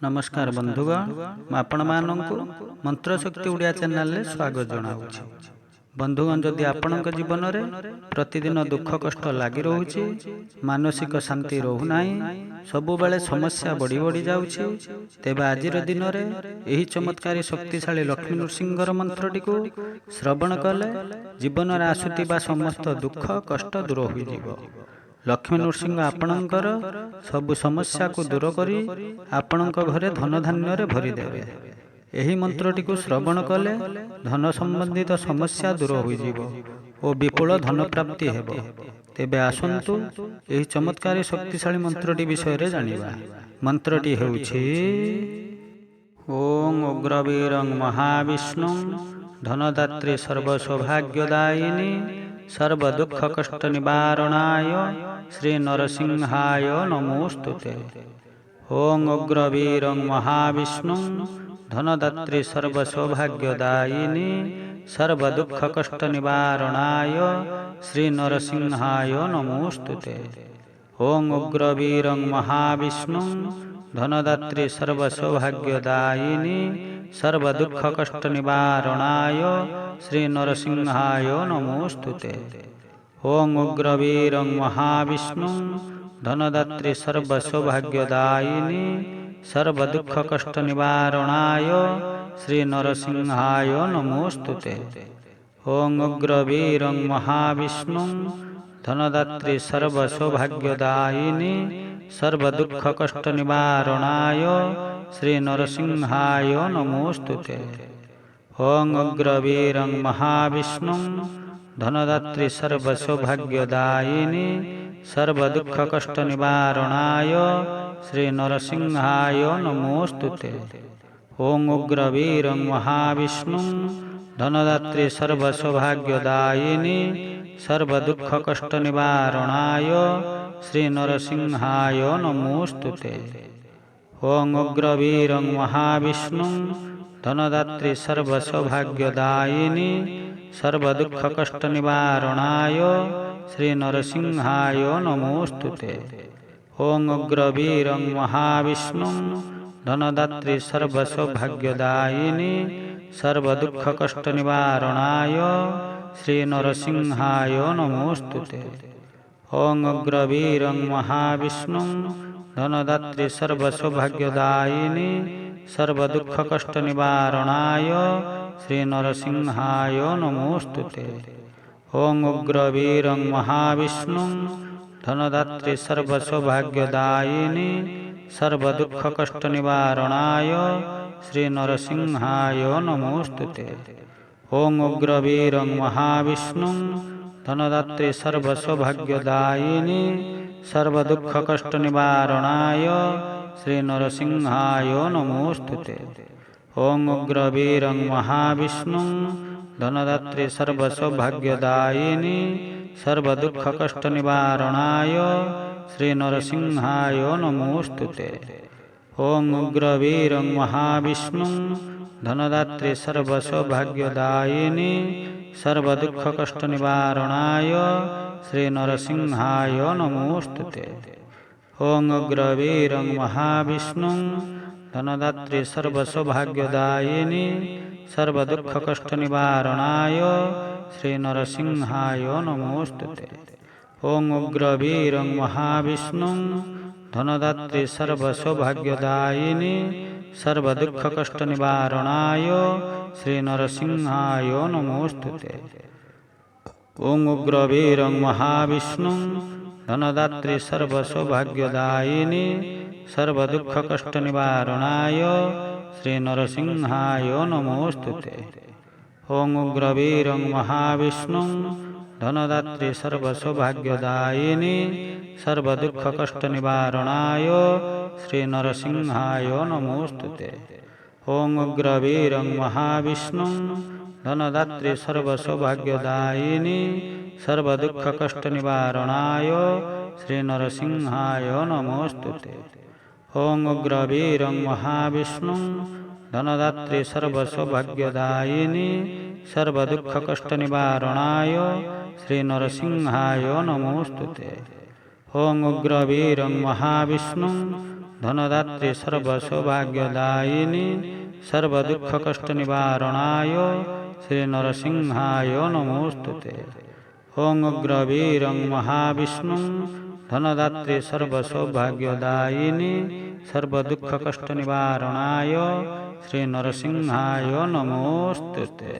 नमस्कार बंधुगण मैं आपण मानक मंत्रशक्ति उड़िया चैनल रे स्वागत जनाऊँ। बंधुगण जदि आपणक जीवन में प्रतिदिन दुख कष्ट लगी रोचे, मानसिक शांति रोना, सबुबले समस्या बढ़ी बढ़ी जाउछि, तेबे आजिर दिन में यही चमत्कारी शक्तिशाली लक्ष्मी नृसिंहर मंत्रटी को श्रवण कले जीवन में आसुथिबा समस्त दुख कष्ट दूर हो जिवो। लक्ष्मी नृसिंह आपणकर सबु समस्या को दूर करी आपणक घरे धन धान्य रे भरी देवे। एही मंत्रटी को श्रवण कले धन संबंधित समस्या दूर हो जिवो और विपुल धन प्राप्ति हेबो। तेबे आसंतु एही चमत्कारी शक्तिशाली मंत्रटी विषय रे जानिबा। मंत्रटी हेउछि ओम उग्रवीरं महाविष्णुं धनदात्री सर्व सौभाग्यदायिनी सर्व दुख कष्ट निवारणाय श्री नरसिंहाय नमोस्तुते। ओम उग्रवीरं महाविष्णुं धनदात्री सर्व सौभाग्यदायिनी सर्व दुख कष्ट निवारणाय श्री नरसिंहाय नमोस्तुते। ओम उग्रवीरं महाविष्णुं धनदात्री सर्व सौभाग्यदायिनी सर्व दुख कष्ट निवारणाय श्री नरसिंहाय नमोस्तुते। ओम उग्रवीरं महाविष्णुं धनदात्री सर्व सौभाग्यदायिनी सर्व दुख कष्ट निवारणाय श्री नरसिंहाय नमोस्तुते। ओम उग्रवीरं महाविष्णुं धनदात्री सर्व सौभाग्यदायिनी सर्व दुख कष्ट निवारणाय श्री नरसिंहाय नमोस्तुते। ओम उग्रवीरं महाविष्णुं धनदात्री सर्व सौभाग्यदायिनी सर्व दुख कष्ट निवारणाय श्री नरसिंहाय नमोस्तुते। ओम उग्रवीरं महाविष्णुं धनदात्री सर्व सौभाग्यदायिनी सर्व दुख कष्ट निवारणाय श्री नरसिंहाय नमोस्तुते। ओम उग्रवीरं महाविष्णुं धनदात्री सर्व सौभाग्यदायिनी सर्व दुख कष्ट निवारणाय श्री नरसिंहाय नमोस्तुते। ओम उग्रवीरं महाविष्णुं धनदात्री सर्व सौभाग्यदायिनी सर्व दुख कष्ट निवारणाय श्री नरसिंहाय नमोस्तुते। ओम उग्रवीरं महाविष्णुं धनदात्री सर्व सौभाग्यदायिनी सर्व दुख कष्ट निवारणाय श्री नरसिंहाय नमोस्तुते। ओम उग्रवीरं महाविष्णुं धनदात्री सर्व सौभाग्यदायिनी सर्व दुख कष्ट निवारणाय श्री नरसिंहाय नमोस्तुते। ओम उग्रवीरं महाविष्णुं धनदात्री सर्व सौभाग्यदायिनी सर्व दुख कष्ट निवारणाय श्री नरसिंहाय नमोस्तुते। ओम उग्रवीरं महाविष्णुं धनदात्री सर्व सौभाग्यदायिनी सर्व दुख कष्ट निवारणाय श्री नरसिंहाय नमोस्तुते। ओम उग्रवीरं महाविष्णुं धनदात्री सर्व सौभाग्यदायिनी सर्व दुख कष्ट निवारणाय श्री नरसिंहाय नमोस्तुते। ओम उग्रवीरं महाविष्णुं धनदात्री सर्व सौभाग्यदायिनी सर्व दुख कष्ट निवारणाय श्री नरसिंहाय नमोस्तुते। ओम उग्रवीरं महाविष्णुं धनदात्री सर्व सौभाग्यदायिनी सर्व दुख कष्ट निवारणाय श्री नरसिंहाय नमोस्तुते। ओम उग्रवीरं महाविष्णुं धनदात्री सर्व सौभाग्यदायिनी सर्व दुख कष्ट निवारणाय श्री नरसिंहाय नमोस्तुते। ओम उग्रवीरं महाविष्णुं धनदात्री सर्व सौभाग्यदायिनी सर्व दुख कष्ट निवारणाय श्री नरसिंहाय नमोस्तुते। ओम उग्रवीरं महाविष्णुं धनदात्री सर्व सौभाग्यदायिनी सर्व दुख कष्ट निवारणाय श्री नरसिंहाय नमोस्तुते। ओम उग्रवीरं महाविष्णुं धनदात्री सर्व सौभाग्यदायिनी सर्व दुख कष्ट निवारणाय श्री नरसिंहाय नमोस्तुते। ओम उग्रवीरं महाविष्णुं धनदात्री सर्वसौभाग्यदायिनी सर्वदुःखकष्टनिवारणाय श्रीनरसिंहाय नमोस्तुते। ओं उग्रवीरं महाविष्णुं धनदात्री सर्वसौभाग्यदायिनी सर्वदुःखकष्टनिवारणाय श्रीनरसिंहाय नमोस्तुते।